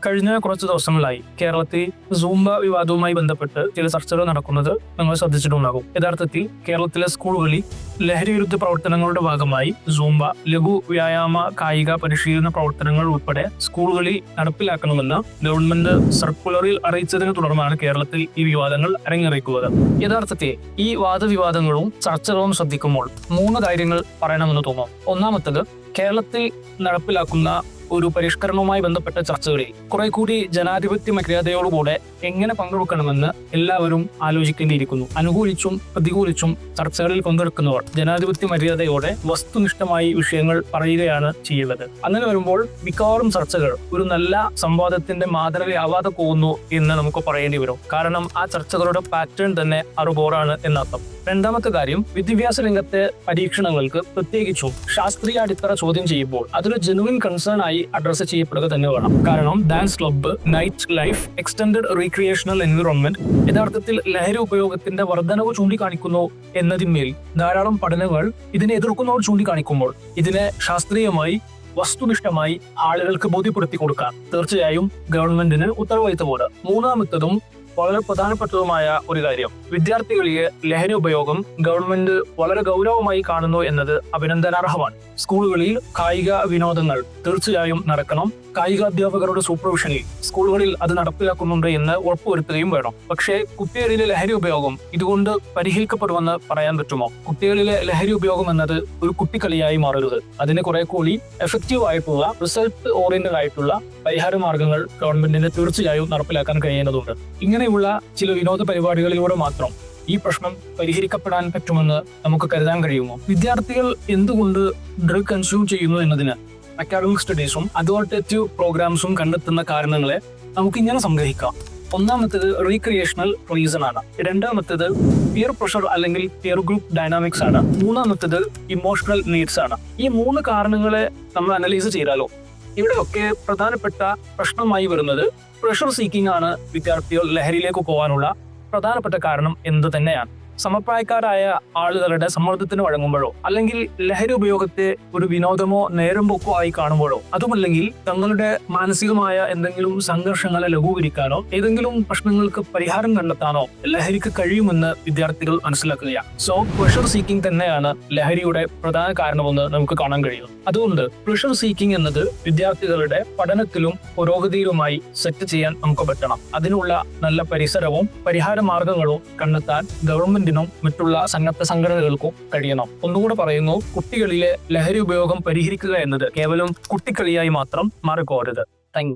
കഴിഞ്ഞ കുറച്ച് ദിവസങ്ങളായി കേരളത്തിൽ സൂംബ വിവാദവുമായി ബന്ധപ്പെട്ട് ചില ചർച്ചകൾ നടക്കുന്നത് നിങ്ങൾ ശ്രദ്ധിച്ചിട്ടുണ്ടാകും. യഥാർത്ഥത്തിൽ കേരളത്തിലെ സ്കൂളുകളിൽ ലഹരി വിരുദ്ധ പ്രവർത്തനങ്ങളുടെ ഭാഗമായി സൂംബ, ലഘു വ്യായാമ കായിക പരിശീലന പ്രവർത്തനങ്ങൾ ഉൾപ്പെടെ സ്കൂളുകളിൽ നടപ്പിലാക്കണമെന്ന് ഗവൺമെന്റ് സർക്കുലറിൽ അറിയിച്ചതിനെ തുടർന്നാണ് കേരളത്തിൽ ഈ വിവാദങ്ങൾ അരങ്ങേറിക്കുന്നത്. യഥാർത്ഥത്തിൽ ഈ വാദവിവാദങ്ങളും ചർച്ചകളും ശ്രദ്ധിക്കുമ്പോൾ 3 കാര്യങ്ങൾ പറയണമെന്ന് തോന്നും. ഒന്നാമത്തത്, കേരളത്തിൽ നടപ്പിലാക്കുന്ന ഒരു പരിഷ്കരണവുമായി ബന്ധപ്പെട്ട ചർച്ചകളിൽ കുറെ കൂടി ജനാധിപത്യ മര്യാദയോടുകൂടെ എങ്ങനെ പങ്കെടുക്കണമെന്ന് എല്ലാവരും ആലോചിക്കേണ്ടിയിരിക്കുന്നു. അനുകൂലിച്ചും പ്രതികൂലിച്ചും ചർച്ചകളിൽ പങ്കെടുക്കുന്നവർ ജനാധിപത്യ മര്യാദയോടെ വസ്തുനിഷ്ഠമായി വിഷയങ്ങൾ പറയുകയാണ് ചെയ്യുന്നത്. അങ്ങനെ വരുമ്പോൾ മിക്കവാറും ചർച്ചകൾ ഒരു നല്ല സംവാദത്തിന്റെ മാതൃകയാവാതെ പോകുന്നു എന്ന് നമുക്ക് പറയേണ്ടി വരും. കാരണം ആ ചർച്ചകളുടെ പാറ്റേൺ തന്നെ അറുബോറാണ് എന്നർത്ഥം. രണ്ടാമത്തെ കാര്യം, വിദ്യാഭ്യാസ രംഗത്തെ പരീക്ഷണങ്ങൾക്ക് പ്രത്യേകിച്ചും ശാസ്ത്രീയ അടിത്തറ ചോദ്യം ചെയ്യുമ്പോൾ അതൊരു ജെനുവിൻ കൺസേൺ ആയി അഡ്രസ് ചെയ്യപ്പെടുക തന്നെ വേണം. കാരണം dance club, night life, extended recreational environment യഥാർത്ഥത്തിൽ ലഹരി ഉപയോഗത്തിന്റെ വർധനവ് ചൂണ്ടിക്കാണിക്കുന്നു എന്നതിന്മേൽ ധാരാളം പഠനങ്ങൾ ഇതിനെ എതിർക്കുന്നവർ ചൂണ്ടിക്കാണിക്കുമ്പോൾ ഇതിനെ ശാസ്ത്രീയമായി വസ്തുനിഷ്ഠമായി ആളുകൾക്ക് ബോധ്യപ്പെടുത്തി കൊടുക്കാൻ തീർച്ചയായും ഗവൺമെന്റിന് ഉത്തരവാദിത്തമുണ്ട്. മൂന്നാമത്തതും വളരെ പ്രധാനപ്പെട്ടതുമായ ഒരു കാര്യം, വിദ്യാർത്ഥികളിലെ ലഹരി ഉപയോഗം ഗവൺമെന്റ് വളരെ ഗൗരവമായി കാണുന്നു എന്നത് അഭിനന്ദനാർഹമാണ്. സ്കൂളുകളിൽ കായിക വിനോദങ്ങൾ തീർച്ചയായും നടക്കണം. കായികാധ്യാപകരുടെ സൂപ്പർവിഷനിൽ സ്കൂളുകളിൽ അത് നടപ്പിലാക്കുന്നുണ്ട് എന്ന് ഉറപ്പുവരുത്തുകയും വേണം. പക്ഷേ കുട്ടികളിലെ ലഹരി ഉപയോഗം ഇതുകൊണ്ട് പരിഹരിക്കപ്പെടുമെന്ന് പറയാൻ പറ്റുമോ? കുട്ടികളിലെ ലഹരി ഉപയോഗം എന്നത് ഒരു കുട്ടിക്കളിയായി മാറരുത്. അതിന് കുറെ കൂടി എഫക്റ്റീവ് ആയിട്ടുള്ള, റിസൾട്ട് ഓറിയന്റഡ് ആയിട്ടുള്ള പരിഹാര മാർഗങ്ങൾ ഗവൺമെന്റിന് തീർച്ചയായും നടപ്പിലാക്കാൻ കഴിയേണ്ടതുണ്ട്. ഇങ്ങനെയുള്ള ചില വിനോദ പരിപാടികളിലൂടെ മാത്രം ഈ പ്രശ്നം പരിഹരിക്കപ്പെടാൻ പറ്റുമെന്ന് നമുക്ക് കരുതാൻ കഴിയുമോ? വിദ്യാർത്ഥികൾ എന്തുകൊണ്ട് ഡ്രഗ് കൺസ്യൂം ചെയ്യുന്നു എന്നതിന് അക്കാഡമിക് സ്റ്റഡീസും അതോറിറ്റേറ്റീവ് പ്രോഗ്രാംസും കണ്ടെത്തുന്ന കാരണങ്ങളെ നമുക്ക് ഇങ്ങനെ സംഗ്രഹിക്കാം. ഒന്നാമത്തേത് റീക്രിയേഷണൽ റീസൺ ആണ്. രണ്ടാമത്തേത് പിയർ പ്രഷർ അല്ലെങ്കിൽ പിയർ ഗ്രൂപ്പ് ഡൈനാമിക്സ് ആണ്. മൂന്നാമത്തേത് ഇമോഷണൽ നീഡ്സ് ആണ്. ഈ 3 കാരണങ്ങളെ നമ്മൾ അനലൈസ് ചെയ്താലോ ഇവിടെയൊക്കെ പ്രധാനപ്പെട്ട പ്രശ്നമായി വരുന്നത് പ്രഷർ സീക്കിംഗ് ആണ്. വിദ്യാർത്ഥികൾ ലഹരിയിലേക്ക് പോകാനുള്ള പ്രധാനപ്പെട്ട കാരണം എന്ത് തന്നെയാണ്. സമപ്രായക്കാരായ ആളുകളുടെ സമ്മർദ്ദത്തിന് വഴങ്ങുമ്പോഴോ അല്ലെങ്കിൽ ലഹരി ഉപയോഗത്തെ ഒരു വിനോദമോ നേരം പോക്കോ ആയി കാണുമ്പോഴോ, അതുമല്ലെങ്കിൽ തങ്ങളുടെ മാനസികമായ എന്തെങ്കിലും സംഘർഷങ്ങളെ ലഘൂകരിക്കാനോ ഏതെങ്കിലും പ്രശ്നങ്ങൾക്ക് പരിഹാരം കണ്ടെത്താനോ ലഹരിക്ക് കഴിയുമെന്ന് വിദ്യാർത്ഥികൾ മനസ്സിലാക്കുകയാണ്. സോ പ്രഷർ സീക്കിംഗ് തന്നെയാണ് ലഹരിയുടെ പ്രധാന കാരണമെന്ന് നമുക്ക് കാണാൻ കഴിയും. അതുകൊണ്ട് പ്രഷർ സീക്കിംഗ് എന്നത് വിദ്യാർത്ഥികളുടെ പഠനത്തിലും പുരോഗതിയിലുമായി സെറ്റ് ചെയ്യാൻ നമുക്ക് പറ്റണം. അതിനുള്ള നല്ല പരിസരവും പരിഹാര മാർഗങ്ങളും കണ്ടെത്താൻ ഗവൺമെന്റിനും മറ്റുള്ള സന്നദ്ധ സംഘടനകൾക്കും കഴിയണം. ഒന്നുകൂടെ പറയുന്നു, കുട്ടികളിലെ ലഹരി ഉപയോഗം പരിഹരിക്കുക എന്നത് കേവലം കുട്ടിക്കളിയായി മാത്രം മാറിപ്പോകരുത്. Thank you.